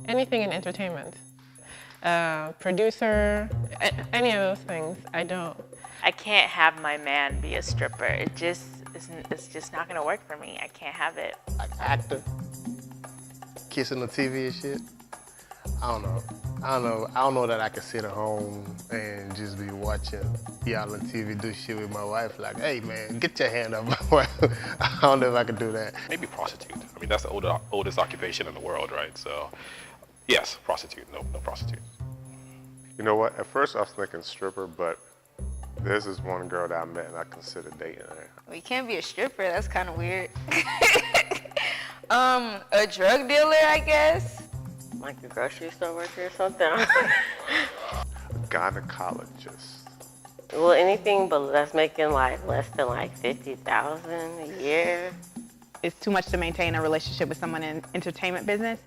anything in entertainment. Producer, any of those things. I don't. I can't have my man be a stripper. It's just not gonna work for me. I can't have it. Like actor, kissing on TV and shit. I don't know that I can sit at home and just be watching y'all on TV do shit with my wife. Like, hey man, get your hand up my wife. I don't know if I can do that. Maybe prostitute. I mean, that's the oldest occupation in the world, right? So, yes, prostitute. No prostitute. You know what? At first I was thinking stripper, but there's this one girl that I met and I considered dating her. Well, you can't be a stripper. That's kind of weird. A drug dealer, I guess. Like a grocery store worker or something. A gynecologist. Well, anything but that's making like less than like 50,000 a year. It's too much to maintain a relationship with someone in entertainment business,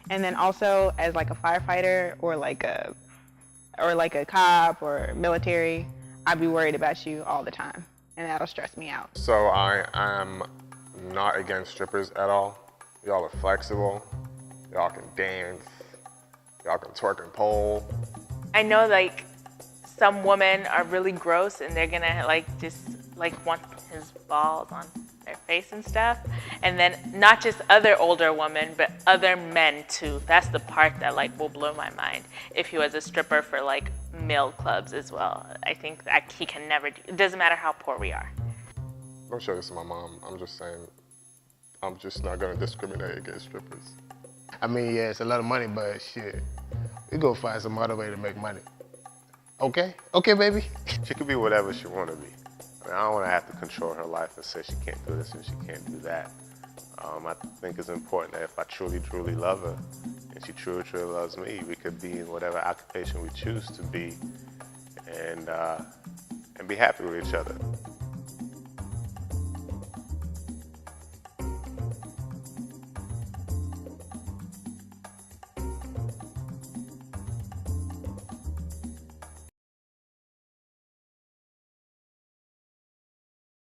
and then also as like a firefighter or like a cop or military, I'd be worried about you all the time, and that'll stress me out. So I am not against strippers at all. Y'all are flexible. Y'all can dance. Y'all can twerk and pole. I know like some women are really gross and they're gonna like just like want his balls on their face and stuff. And then not just other older women, but other men too. That's the part that like will blow my mind. If he was a stripper for like male clubs as well. I think that he can never do, it doesn't matter how poor we are. Don't show this to my mom. I'm just saying, I'm just not gonna discriminate against strippers. I mean, yeah, it's a lot of money, but shit, we go find some other way to make money. Okay? Okay, baby? She could be whatever she wanna be. I mean, I don't wanna have to control her life and say she can't do this and she can't do that. I think it's important that if I truly, truly love her and she truly, truly loves me, we could be in whatever occupation we choose to be and be happy with each other.